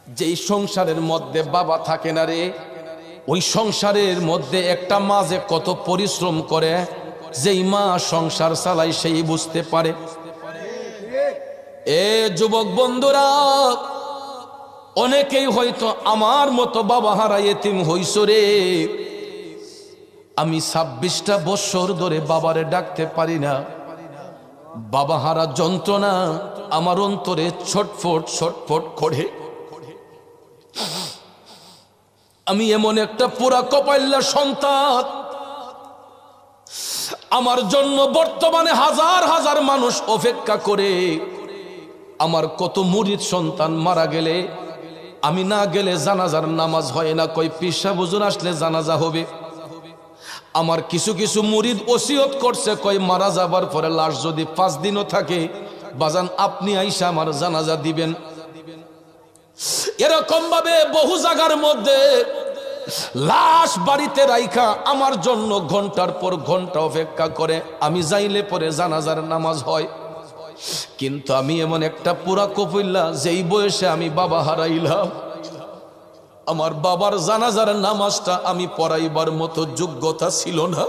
যেই সংসারের মধ্যে বাবা থাকে না রে, ওই সংসারের মধ্যে একটা মা যে কত পরিশ্রম করে, যেই মা সংসার চালায় সেই বুঝতে পারে। এ যুবক বন্ধুরা, অনেকেই হয়তো আমার মতো বাবা হারা এতিম হইছ রে। আমি 26টা বছর ধরে বাবারে ডাকতে পারি না। বাবা হারা যন্ত্রণা আমার অন্তরে ছটফট ছটফট করে। আমি এমন একটা পুরা কপাইল্লা সন্তান, আমার জন্য বর্তমানে হাজার হাজার মানুষ অপেক্ষা করে। আমার কত মুরিদ সন্তান মারা গেলে, আমি না গেলে জানাজার নামাজ হয় না, কই পীর সাহেব হুজুর আসলে জানাজা হবে। আমার কিছু কিছু মুরিদ ওসিয়ত করছে, কই মারা যাবার পরে লাশ যদি 5 দিনও থাকে, বাজান আপনি আইসা আমার জানাজা দিবেন। এরকম ভাবে বহু জায়গার মধ্যে লাশ বাড়িতে রাইখা আমার জন্য ঘন্টার পর ঘন্টা অপেক্ষা করে। আমি যাইলে পরে জানাজার নামাজ হয়। কিন্তু আমি এমন একটা পুরা কপিল্লা, যেই বয়সে আমি বাবা হারাইলাম, আমার বাবার জানাজার নামাজটা আমি পড়াইবার মতো যোগ্যতা ছিল না।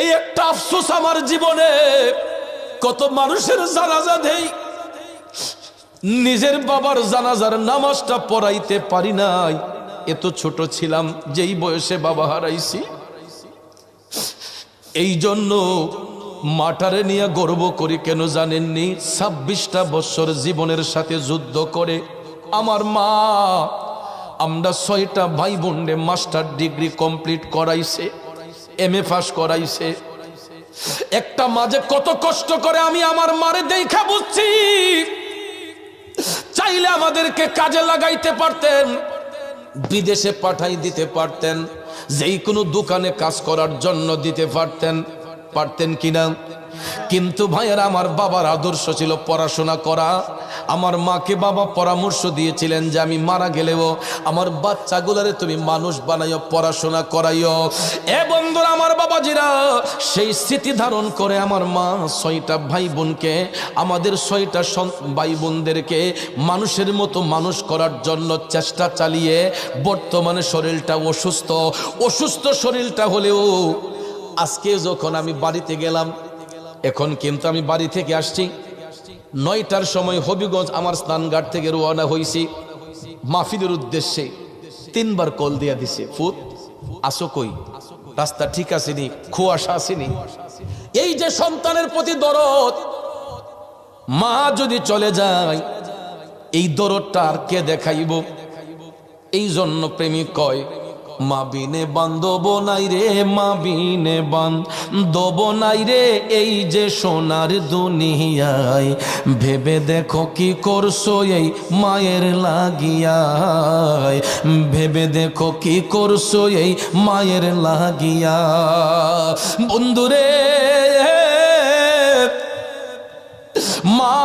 এই একটা আফসোস আমার জীবনে। কত মানুষের জানাজা দেই, নিজের বাবার জানাজার নামাজটা পড়াইতে পারি নাই। এত ছোট ছিলাম যেই বয়সে বাবা হারাইছি। এই জন্য মাটারে নিয়ে গর্ব করি, কেন জানেননি? 26টা বছর জীবনের সাথে যুদ্ধ করে আমার মা, আমরা 6টা ভাই বোনে মাস্টার ডিগ্রি কমপ্লিট করাইছে, MA পাস করাইছে। একটা মাঝে কত কষ্ট করে আমি আমার মারে দেখা বুঝছি। চাইলে আমাদেরকে কাজে লাগাইতে পারতেন, বিদেশে পাঠাই দিতে পারতেন, যেই কোনো দোকানে কাজ করার জন্য দিতে পারতেন কিনা। কিন্তু ভাইয়েরা, আমার বাবার আদর্শ ছিল পড়াশোনা করা। আমার মাকে বাবা পরামর্শ দিয়েছিলেন যে আমি মারা গেলেও আমার বাচ্চাগুলারে তুমি মানুষ বানাইও, পড়াশোনা করাইও। এ বন্ধুরা, আমার বাবাজিরা, সেই স্মৃতি ধারণ করে আমার মা 6টা ভাই বোনকে, আমাদের 6টা ভাই বোনদেরকে মানুষের মতো মানুষ করার জন্য চেষ্টা চালিয়ে বর্তমানে শরীরটা অসুস্থ শরীরটা হলেও আজকে যখন আমি বাড়িতে গেলাম, এখন কিন্তু আমি বাড়ি থেকে আসছি 9টার সময় হবিগঞ্জ আমার স্নানঘাট থেকে রওনা হয়েছি মাহফিলের উদ্দেশ্যে। 3বার কল দিয়া দিছে, ফুত আসো কই, রাস্তা ঠিক আসেনি, কুয়াশা আসেনি। এই যে সন্তানের প্রতি দরদ, মা যদি চলে যায় এই দরদটা আর কে দেখাইব? এই জন্য প্রেমিক কয়, মা বিনে বান্ধব নাই রে, মা বিনে বান্ধব নাই রে, এই যে সোনার দুনিয়ায়। ভেবে দেখো কি করছো এই মায়ের লাগিয়ায়, ভেবে দেখো কি করছো এই মায়ের লাগিয়া। বন্ধুরে, মা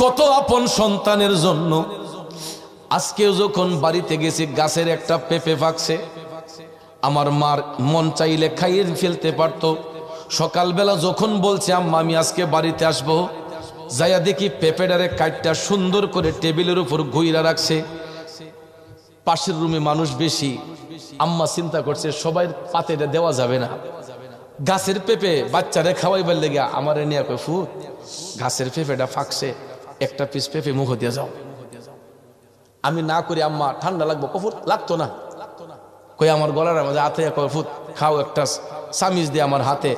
কত আপন সন্তানের জন্য। আজকেও যখন বাড়িতে গেছি, গাছের একটা পেঁপে পাকছে, আমার মার মন চাইলে খাইয়ে ফেলতে পারতো। সকালবেলা যখন বলছে আম্মা আমি আজকে বাড়িতে আসবো, যাইয়া দেখি পেঁপেটারে কাটটা সুন্দর করে টেবিলের উপর ঘুইরা রাখছে। পাশের রুমে মানুষ বেশি, আম্মা চিন্তা করছে সবাই পাতেটা দেওয়া যাবে না, গাছের পেঁপে বাচ্চারে খাওয়াইবার লেগে আমারে নিয়ে কই, ফুট গাছের পেঁপেটা ফাঁকছে, একটা পিস পেঁপে মুখ দিয়ে যাও। আমি না করি, আম্মা ঠান্ডা লাগবো, কফুট লাগতো না, কই আমার গলার মাঝে হাতে কফুট খাও, একটা চামিচ দিয়ে আমার হাতে